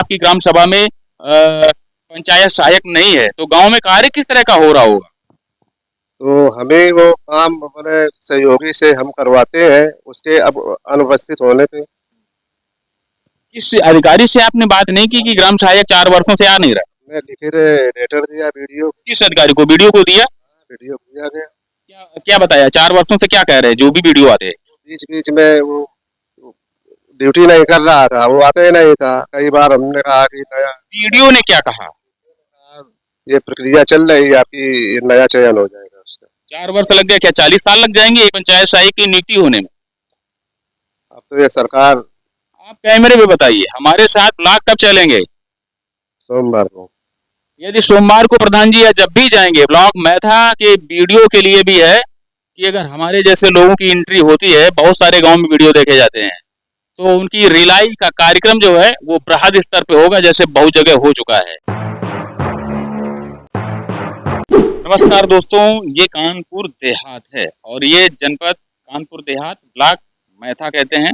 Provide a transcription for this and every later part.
आपकी ग्राम सभा में पंचायत सहायक नहीं है, तो गांव में कार्य किस तरह का हो रहा होगा? तो हमें वो काम अपने सहयोगी से हम करवाते हैं, उसके अब अनुपस्थित होने पे। किस अधिकारी से आपने बात नहीं की कि ग्राम सहायक 4 वर्षों से आ नहीं रहा? मैं लिखे लेटर दिया, वीडियो किस अधिकारी को, वीडियो को दिया? वीडियो दिया गया। क्या क्या बताया? 4 वर्षों से क्या कह रहे हैं जो भी वीडियो आते हैं? बीच बीच में वो ड्यूटी नहीं कर रहा था, वो आते ही नहीं था। कई बार हमने कहा कि नया वीडियो ने क्या कहा? ये प्रक्रिया चल रही है आपकी, ये नया चयन हो जाएगा उसका। 4 वर्ष लग गए, क्या 40 साल लग जाएंगे एक पंचायत सहायक की नियुक्ति होने में? अब तो ये सरकार आप कैमरे पे बताइए, हमारे साथ ब्लॉक कब चलेंगे? सोमवार को। यदि सोमवार को प्रधान जी या जब भी जाएंगे, ब्लॉक मैथा के वीडियो के लिए भी है कि अगर हमारे जैसे लोगों की एंट्री होती है, बहुत सारे गांव में वीडियो देखे जाते हैं, तो उनकी रिलाई का कार्यक्रम जो है वो बृहद स्तर पे होगा, जैसे बहुत जगह हो चुका है। नमस्कार दोस्तों, ये कानपुर देहात है और ये जनपद कानपुर देहात, ब्लॉक मैथा कहते हैं।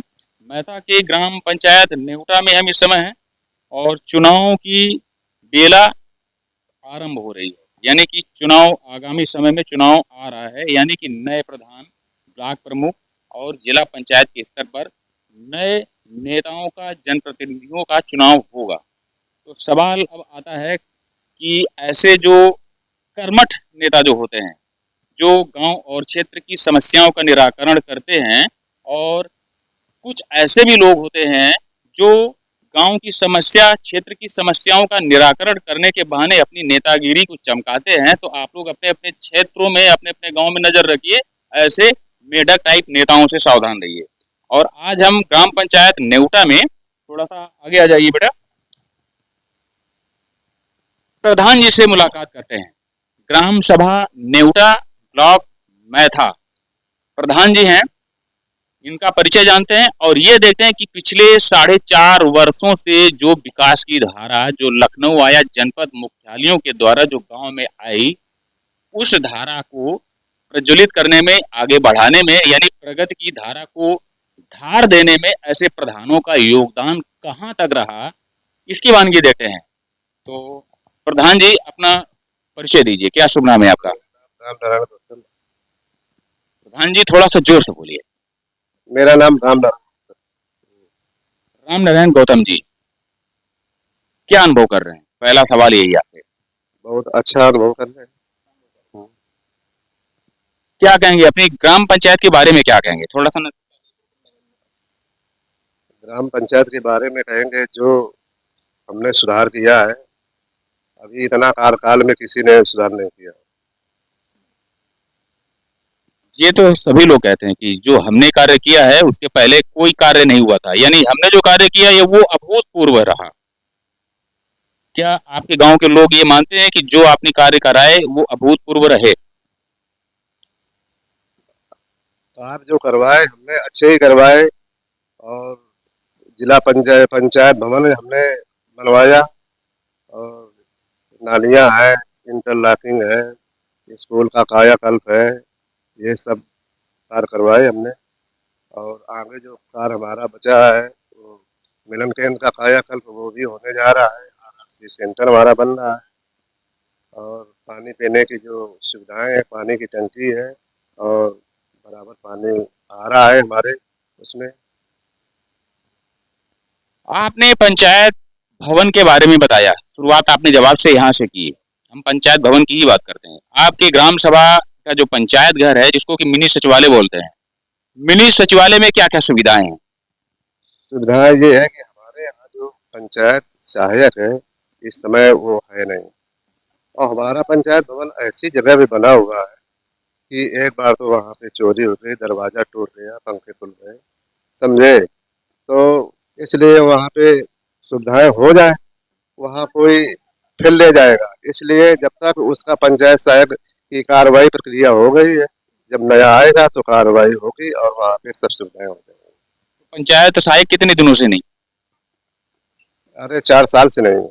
मैथा के ग्राम पंचायत नेवटा में हम इस समय हैं और चुनाव की बेला आरंभ हो रही है, यानी कि चुनाव, आगामी समय में चुनाव आ रहा है, यानी कि नए प्रधान, ब्लॉक प्रमुख और जिला पंचायत के स्तर पर नए नेताओं का, जनप्रतिनिधियों का चुनाव होगा। तो सवाल अब आता है कि ऐसे जो कर्मठ नेता जो होते हैं, जो गांव और क्षेत्र की समस्याओं का निराकरण करते हैं, और कुछ ऐसे भी लोग होते हैं जो गांव की समस्या, क्षेत्र की समस्याओं का निराकरण करने के बहाने अपनी नेतागिरी को चमकाते हैं। तो आप लोग अपने अपने क्षेत्रों में, अपने अपने गांव में नजर रखिए, ऐसे मेढक टाइप नेताओं से सावधान रहिए। और आज हम ग्राम पंचायत नेवटा में, थोड़ा सा आगे आ जाइए बेटा, प्रधान जी से मुलाकात करते हैं। ग्राम सभा नेवटा, ब्लॉक मैथा, प्रधान जी हैं, इनका परिचय जानते हैं और ये देखते हैं कि पिछले 4.5 वर्षों से जो विकास की धारा, जो लखनऊ आया जनपद मुख्यालयों के द्वारा जो गांव में आई, उस धारा को प्रज्वलित करने में, आगे बढ़ाने में, यानी प्रगति की धारा को धार देने में ऐसे प्रधानों का योगदान कहाँ तक रहा, इसकी वानगी देते हैं। तो प्रधान जी अपना परिचय दीजिए, क्या शुभ नाम है आपका? राम नारायण गौतम। प्रधान जी थोड़ा सा जोर से बोलिए। मेरा नाम राम नारायण। राम नारायण गौतम जी, क्या अनुभव कर रहे हैं? पहला सवाल यही आपसे। बहुत अच्छा अनुभव कर रहे हैं। क्या कहेंगे अपनी ग्राम पंचायत के बारे में, क्या कहेंगे थोड़ा सा? ग्राम पंचायत के बारे में कहेंगे, जो हमने सुधार किया है, अभी इतना कार्यकाल में किसी ने सुधार नहीं किया। ये तो सभी लोग कहते हैं कि जो हमने कार्य किया है उसके पहले कोई कार्य नहीं हुआ था, यानी हमने जो कार्य किया है वो अभूतपूर्व रहा। क्या आपके गांव के लोग ये मानते हैं कि जो आपने कार्य कराए वो अभूतपूर्व रहे? कार्य जो करवाए हमने अच्छे ही करवाए, और जिला पंचायत भवन हमने बनवाया, और नालियां हैं, इंटरलॉकिंग है, स्कूल का कायाकल्प है, ये सब कार्य करवाए हमने। और आगे जो कार्य हमारा बचा है, वो मिलन केंद्र का कायाकल्प वो भी होने जा रहा है, आरसी सेंटर हमारा बन रहा है, और पानी पीने की जो सुविधाएं हैं, पानी की टंकी है, और बराबर पानी आ रहा है हमारे उसमें। आपने पंचायत भवन के बारे में बताया, शुरुआत आपने जवाब से यहाँ से की। हम पंचायत भवन की ही बात करते हैं। आपके ग्राम सभा का जो पंचायत घर है, जिसको कि मिनी सचिवालय बोलते हैं, मिनी सचिवालय में क्या क्या सुविधाएं हैं? सुविधाएं ये है कि हमारे यहाँ जो पंचायत सहायक है इस समय वो है नहीं, और हमारा पंचायत भवन ऐसी जगह पे बना हुआ है कि एक बार तो वहाँ पे चोरी हो गई, दरवाजा टूट गया, पंखे खुल गए, समझे। तो इसलिए वहाँ पे सुविधाएं हो जाए, वहाँ कोई फिर ले जाएगा। इसलिए जब तक उसका पंचायत सहायक की कार्रवाई प्रक्रिया हो गई है, जब नया आएगा तो कार्रवाई होगी और वहाँ पे सब सुविधाएं हो जाएंगी। पंचायत सहायक कितने दिनों से नहीं? अरे 4 साल से नहीं है।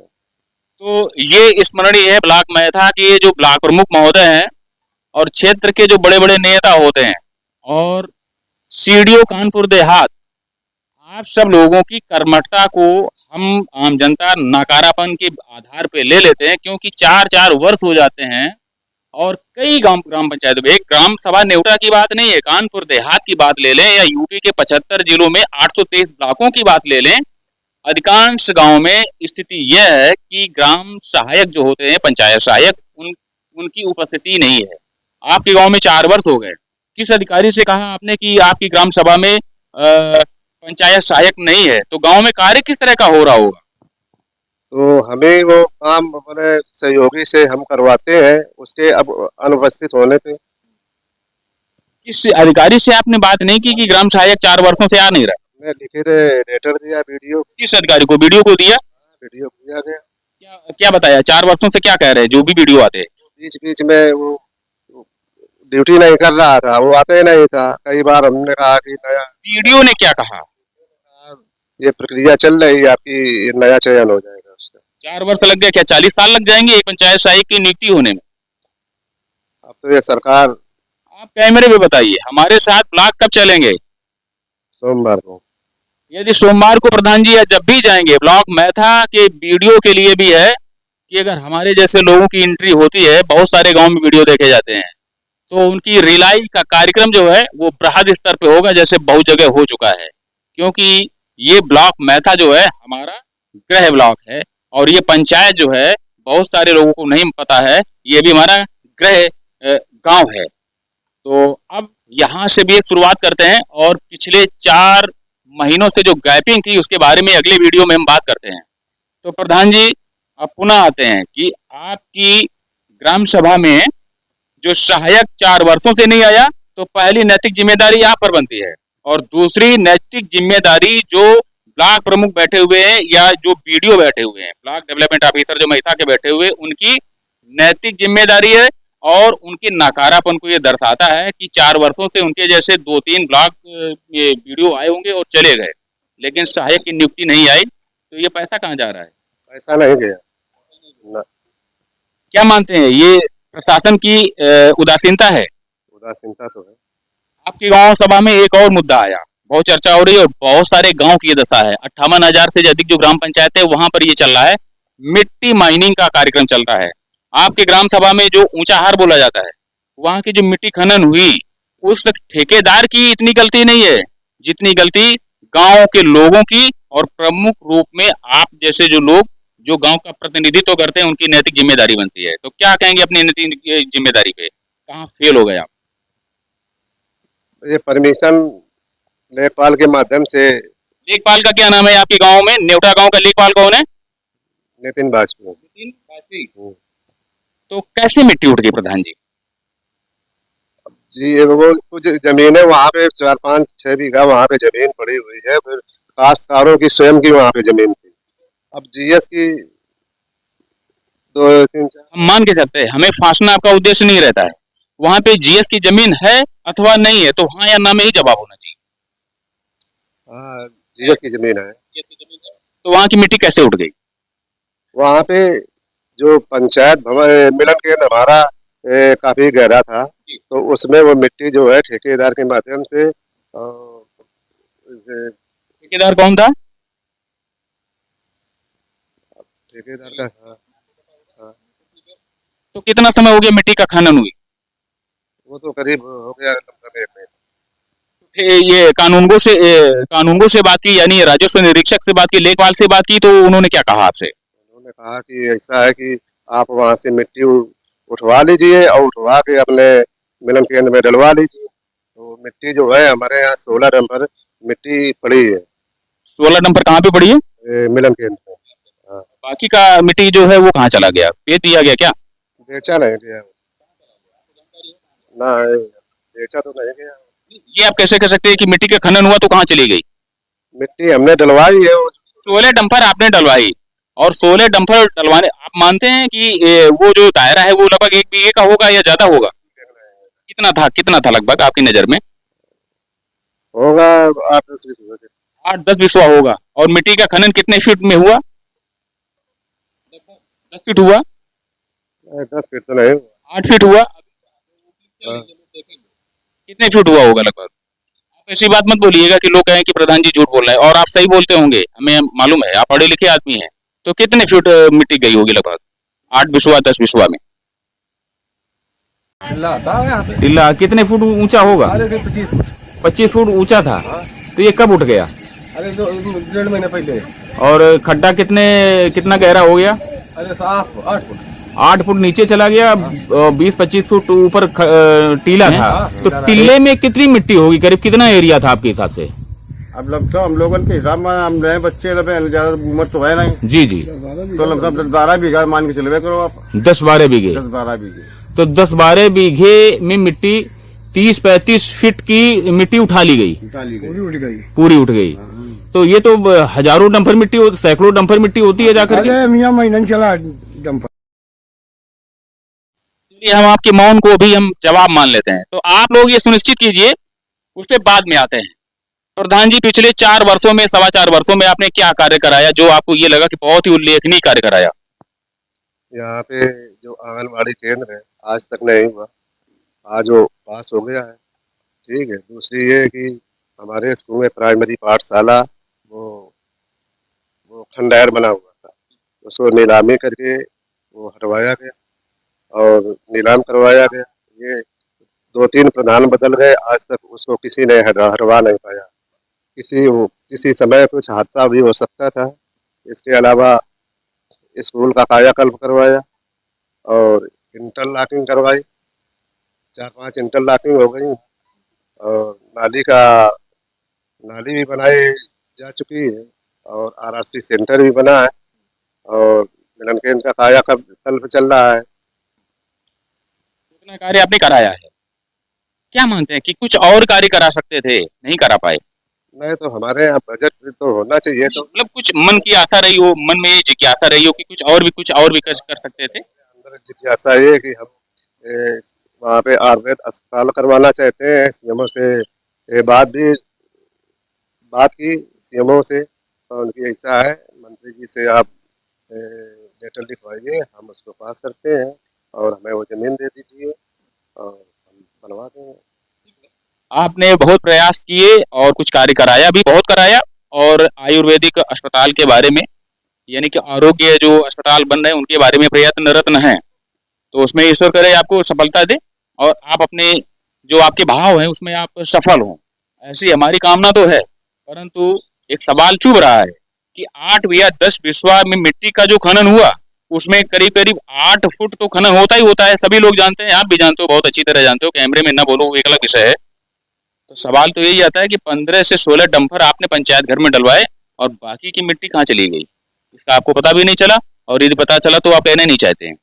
तो ये स्मरणीय है ब्लॉक मैथा के जो ब्लॉक प्रमुख महोदय हैं और क्षेत्र के जो बड़े बड़े नेता होते हैं, और सीडीओ कानपुर देहात, आप सब लोगों की कर्मठता को हम आम जनता नकारापन के आधार पे ले लेते हैं, क्योंकि 4-4 वर्ष हो जाते हैं और कई ग्राम पंचायत में, एक ग्राम सभा नेवटा की बात नहीं है, कानपुर देहात की बात ले लें या यूपी के 75 जिलों में 823 ब्लॉकों की बात ले लें, अधिकांश गांव में स्थिति यह है कि ग्राम सहायक जो होते हैं, पंचायत सहायक, उनकी उपस्थिति नहीं है। आपके गांव में 4 वर्ष हो गए, किस अधिकारी से कहा आपने कि आपकी ग्राम सभा में पंचायत सहायक नहीं है? तो गांव में कार्य किस तरह का हो रहा होगा? तो हमें वो काम अपने सहयोगी से हम करवाते हैं, उसके अब अनुपस्थित होने पे। किस अधिकारी से आपने बात नहीं की कि ग्राम सहायक 4 वर्षों से आ नहीं रहा? मैं लिखित लेटर दिया, वीडियो किस अधिकारी को? वीडियो को दिया? वीडियो दिया गया। क्या क्या बताया? 4 वर्षों से क्या कह रहे हैं जो भी वीडियो आते हैं? बीच बीच में वो ड्यूटी नहीं कर रहा था, वो आते ही नहीं था। कई बार हमने कहा कि नया वीडियो ने क्या कहा? ये प्रक्रिया चल रही है आपकी, ये नया चयन हो जाएगा उसका। 4 वर्ष लग गया, क्या 40 साल लग जाएंगे एक पंचायत सहायक की नियुक्ति होने में? अब तो ये सरकार। आप कैमरे पे बताइए, हमारे साथ ब्लॉक कब चलेंगे? सोमवार को। यदि सोमवार को प्रधान जी या जब भी जाएंगे, ब्लॉक मैथा के वीडियो के लिए भी है कि अगर हमारे जैसे लोगों की एंट्री होती है, बहुत सारे गांव में वीडियो देखे जाते हैं, तो उनकी रिलाइज का कार्यक्रम जो है वो बृहद स्तर पे होगा, जैसे बहुत जगह हो चुका है। क्योंकि ये ब्लॉक मैथा जो है हमारा गृह ब्लॉक है, और ये पंचायत जो है बहुत सारे लोगों को नहीं पता है, ये भी हमारा गृह गांव है। तो अब यहाँ से भी एक शुरुआत करते हैं, और पिछले 4 महीनों से जो गैपिंग थी उसके बारे में अगले वीडियो में हम बात करते हैं। तो प्रधान जी, अब पुनः आते हैं कि आपकी ग्राम सभा में जो सहायक 4 वर्षों से नहीं आया, तो पहली नैतिक जिम्मेदारी आप पर बनती है, और दूसरी नैतिक जिम्मेदारी जो ब्लॉक प्रमुख बैठे हुए हैं या जो बीडीओ बैठे हुए हैं, ब्लॉक डेवलपमेंट ऑफिसर जो मैथा के बैठे हुए, उनकी नैतिक जिम्मेदारी है। और उनके नकारापन को ये दर्शाता है कि 4 वर्षों से उनके जैसे 2-3 ब्लॉक बीडीओ आए होंगे और चले गए, लेकिन सहायक की नियुक्ति नहीं आई। तो ये पैसा कहाँ जा रहा है? ऐसा नहीं गया ना। क्या मानते हैं, ये प्रशासन की उदासीनता है? उदासीनता तो है। आपके गांव सभा में एक और मुद्दा आया, बहुत चर्चा हो रही है और बहुत सारे गांव की ये दशा है। 58,000 से अधिक जो ग्राम पंचायत है वहां पर ये चल रहा है, मिट्टी माइनिंग का कार्यक्रम चल रहा है। आपके ग्राम सभा में जो ऊंचाहार बोला जाता है, वहां की जो मिट्टी खनन हुई, उस ठेकेदार की इतनी गलती नहीं है जितनी गलती गांव के लोगों की, और प्रमुख रूप में आप जैसे जो लोग जो गांव का प्रतिनिधित्व करते हैं उनकी नैतिक जिम्मेदारी बनती है। तो क्या कहेंगे अपनी नैतिक जिम्मेदारी पे, कहाँ फेल हो गया? ये परमिशन लेखपाल के माध्यम से। लेखपाल का क्या नाम है आपके गांव में? नेवटा गांव का लेखपाल कौन है? नितिन वाजपेयी। नितिन वाजपेयी। तो कैसे मिट्टी उठ गई प्रधान जी? जी वो कुछ जमीन है वहाँ पे, 4-5-6 बीघा वहाँ पे जमीन पड़ी हुई है, फिर काश्तकारों की स्वयं की वहाँ पे जमीन थी। अब जीएस की 2-3-4 हम मान के चलते हैं, हमें फांसना आपका उद्देश्य नहीं रहता है। वहां पे जीएस की जमीन है अथवा नहीं है, तो हाँ या ना में ही जवाब होना चाहिए। जीएस की जमीन है। तो वहां की मिट्टी कैसे उठ गई? वहाँ पे जो पंचायत भवन मिलन केंद्र हमारा काफी गहरा था, तो उसमें वो मिट्टी जो है ठेकेदार के माध्यम से। ठेकेदार कौन था? ठेकेदार का। हाँ, हाँ। तो कितना समय हो गया मिट्टी का खनन हुई? वो तो करीब हो गया लगभग 1 महीना। ये कानूनगो से बात की, यानी राजस्व निरीक्षक से बात की, लेखपाल से बात की, तो उन्होंने क्या कहा आपसे? उन्होंने कहा कि ऐसा है कि आप वहाँ से मिट्टी उठवा लीजिए और उठवा के अपने मिलन केंद्र में डलवा लीजिए। तो मिट्टी जो है हमारे यहाँ 16 नंबर मिट्टी पड़ी है। 16 नंबर कहाँ पे पड़ी है? मिलन केंद्र में। हाँ। बाकी का मिट्टी जो है वो कहाँ चला गया? बेच दिया गया क्या? बेचा नहीं गया ना, बेचा तो नहीं गया। ये आप कैसे कह सकते हैं कि मिट्टी का खनन हुआ तो कहाँ चली गई? मिट्टी हमने डलवाई है। 16 डंपर आपने डलवाई, और 16 डंपर डलवाने, आप मानते हैं कि वो जो दायरा है वो लगभग 1 बीघे का होगा या ज्यादा होगा? कितना था लगभग आपकी नजर में? होगा 8-10 बीघा। 8-10 बिस्वा होगा। और मिट्टी का खनन कितने फीट में हुआ? 10 फीट हुआ? 10 फीट तो नहीं। 8 फीट हुआ? हाँ। कितने फीट हुआ होगा लगभग? ऐसी बात मत बोलिएगा कि लोग कहें कि प्रधान जी झूठ बोल रहे हैं, और आप सही बोलते होंगे, हमें मालूम है, आप पढ़े लिखे आदमी हैं। तो कितने फीट मिट्टी गई होगी लगभग? 8 बिस्वा 10 बिस्वा में? टिल्ला था यहाँ पे। टिल्ला कितने फुट ऊंचा होगा? अरे 25 फुट। 25 फुट ऊंचा था। हाँ। तो ये कब उठ गया? अरे 1.5 महीने पहले। और खड्डा कितना गहरा हो गया? अरे 8 फुट। 8 फुट नीचे चला गया। 20-25 फुट ऊपर टीला था। हाँ, तो टिल्ले में कितनी मिट्टी होगी? करीब कितना एरिया था आपके हिसाब से? अब लगता हम लोगन के हिसाब में हम रहे बच्चे ज्यादा उम्र तो है नहीं। जी जी। तो लगता 10-12 बीघा मान के चलवे करो आप। 10-12 बीघे। 10-12 बीघे। तो 10-12 बीघे में मिट्टी 30-35 फीट की मिट्टी उठा ली गई। पूरी उठ गई। तो ये तो हजारों डंपर मिट्टी सैकड़ों डंपर मिट्टी होती है जाकर के। मियां महीना चला डंपर। चलिए, हम आपके मौन को भी हम जवाब मान लेते हैं। तो आप लोग ये सुनिश्चित कीजिए, उस पर बाद में आते हैं। प्रधान जी, पिछले 4 वर्षों में, 4.25 वर्षों में आपने क्या कार्य कराया जो आपको ये लगा कि बहुत ही उल्लेखनीय कार्य कराया? यहाँ पे जो आंगनबाड़ी केंद्र है आज तक नहीं हुआ, आज वो पास हो गया है। ठीक है। दूसरी ये कि हमारे स्कूल में प्राइमरी पाठशाला वो खंडहर बना हुआ था, उसको नीलामी करके वो हटवाया गया और नीलाम करवाया गया। ये 2-3 प्रधान बदल गए, आज तक उसको किसी ने हटवा नहीं पाया। किसी समय कुछ हादसा भी हो सकता था। इसके अलावा स्कूल का कायाकल्प करवाया और इंटरलॉकिंग करवाई, 4-5 इंटरलॉकिंग हो गई और नाली भी बनाई जा चुकी है और आरआरसी सेंटर भी बना है और मिलन केंद्र का कायाकल्प चल रहा है। इतना कार्य आपने कराया है, क्या मानते हैं कि कुछ और कार्य करा सकते थे, नहीं करा पाए? नहीं तो हमारे यहाँ बजट तो होना चाहिए। तो मतलब कुछ मन की आशा रही हो, मन में ये जिज्ञासा रही हो कि कुछ और भी कर सकते थे? अंदर जिज्ञासा ये कि हम वहाँ पे आयुर्वेद अस्पताल करवाना चाहते हैं। सीएमओ से बात की सीएमओ से, और उनकी इच्छा है मंत्री जी से आप लेटर लिखवाइए, हम उसको पास करते हैं और हमें वो जमीन दे दीजिए और हम बनवा देंगे। आपने बहुत प्रयास किए और कुछ कार्य कराया भी, बहुत कराया। और आयुर्वेदिक अस्पताल के बारे में, यानी कि आरोग्य जो अस्पताल बन रहे हैं उनके बारे में प्रयत्नरत हैं। तो उसमें ईश्वर करे आपको सफलता दे और आप अपने जो आपके भाव हैं उसमें आप सफल हों, ऐसी हमारी कामना तो है। परंतु एक सवाल चुभ रहा है कि 8 या 10 बिस्वा में मिट्टी का जो खनन हुआ उसमें करीब करीब 8 फुट तो खनन होता ही होता है, सभी लोग जानते हैं, आप भी जानते हो, बहुत अच्छी तरह जानते हो, कैमरे में ना बोलो वो एक अलग विषय है। तो सवाल तो यही आता है कि 15 से 16 डंपर आपने पंचायत घर में डलवाए और बाकी की मिट्टी कहाँ चली गई, इसका आपको पता भी नहीं चला, और यदि पता चला तो आप कहना नहीं चाहते हैं।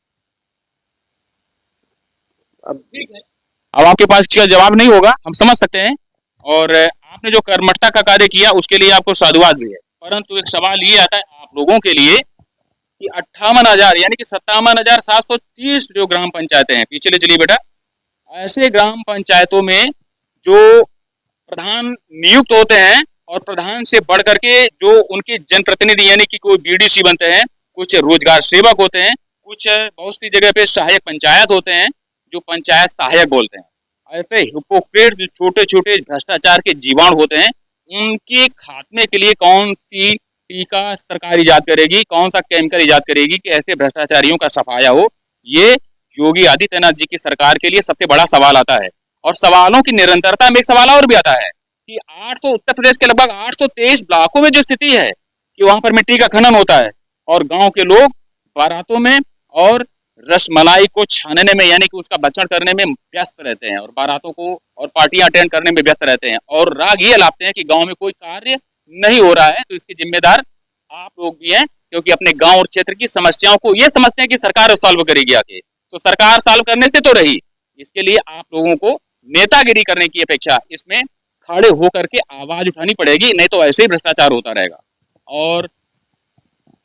अब आपके पास इसका जवाब नहीं होगा, हम समझ सकते हैं, और आपने जो कर्मठता का कार्य किया उसके लिए आपको साधुवाद भी है। परंतु एक सवाल ये आता है आप लोगों के लिए कि 58,000 यानी कि 57,730 जो ग्राम पंचायतें हैं, पीछे ले चलिए बेटा, ऐसे ग्राम पंचायतों में जो प्रधान नियुक्त होते हैं और प्रधान से बढ़ करके जो उनके जनप्रतिनिधि यानी कि कोई बीडीसी बनते हैं, कुछ रोजगार सेवक होते हैं, कुछ बहुत सी जगह पे सहायक पंचायत होते हैं जो पंचायत सहायक बोलते हैं। ऐसे हिपोक्रेट जो छोटे छोटे भ्रष्टाचार के जीवाणु होते हैं, उनके खात्मे के लिए कौन सी टीका सरकार इजाद करेगी, कौन सा केमिकल इजाद करेगी कि ऐसे भ्रष्टाचारियों का सफाया हो? ये योगी आदित्यनाथ जी की सरकार के लिए सबसे बड़ा सवाल आता है। और सवालों की निरंतरता में एक सवाल और भी आता है कि 800 उत्तर प्रदेश के लगभग 823 ब्लॉकों में जो स्थिति है कि वहां पर मिट्टी का खनन होता है और गांव के लोग बारातों में और रसमलाई को छानने में यानी कि उसका भक्षण करने में व्यस्त रहते हैं और बारातों को और पार्टियां अटेंड करने में व्यस्त रहते हैं और राग ये लाते हैं कि गांव में कोई कार्य नहीं हो रहा है। तो इसके जिम्मेदार आप लोग भी हैं, क्योंकि अपने गांव और क्षेत्र की समस्याओं को ये समझते हैं कि सरकार सॉल्व करेगी आके, तो सरकार सॉल्व करने से तो रही, इसके लिए आप लोगों को नेतागिरी करने की अपेक्षा इसमें खड़े होकर के आवाज उठानी पड़ेगी, नहीं तो ऐसे ही भ्रष्टाचार होता रहेगा। और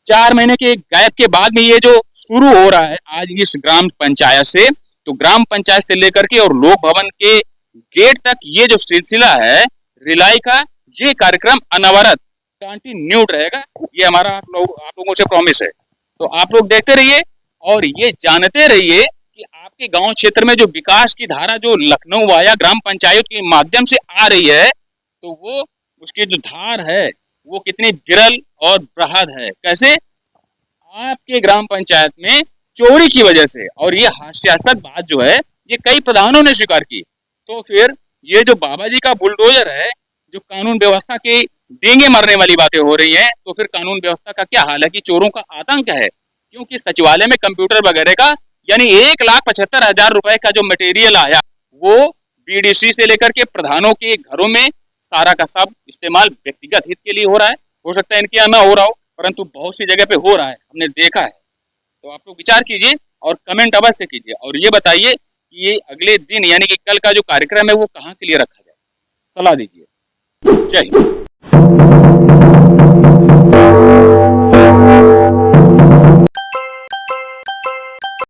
4 महीने के गैप के बाद में ये जो शुरू हो रहा है आज इस ग्राम पंचायत से, तो ग्राम पंचायत से लेकर के और लोक भवन के गेट तक ये जो सिलसिला है रिलाई का, ये कार्यक्रम अनवरत कंटिन्यूड रहेगा, ये हमारा आप लोगों से प्रॉमिस है। तो आप लोग देखते रहिए और ये जानते रहिए कि आपके गांव क्षेत्र में जो विकास की धारा जो लखनऊ वाया ग्राम पंचायत के माध्यम से आ रही है, तो वो उसकी जो धार है वो कितनी विरल और बृहद है। कैसे? आपके ग्राम पंचायत में चोरी की वजह से, और ये हास्यास्पद बात जो है ये कई प्रधानों ने स्वीकार की। तो फिर ये जो बाबा जी का बुलडोजर है, जो कानून व्यवस्था के डेंगे मारने वाली बातें हो रही हैं, तो फिर कानून व्यवस्था का क्या हाल है कि चोरों का आतंक है। क्योंकि सचिवालय में कंप्यूटर वगैरह का यानी 1,75,000 रुपए का जो मटेरियल आया वो बीडीसी से लेकर के प्रधानों के घरों में सारा का सब इस्तेमाल व्यक्तिगत हित के लिए हो रहा है। हो सकता है इनके यहाँ ना हो रहा हो, परंतु बहुत सी जगह पे हो रहा है, हमने देखा है। तो आप लोग विचार कीजिए और कमेंट अवश्य कीजिए और ये बताइए कि ये अगले दिन यानी कि कल का जो कार्यक्रम है वो कहाँ के लिए रखा जाए, सलाह दीजिए। जय हिंद।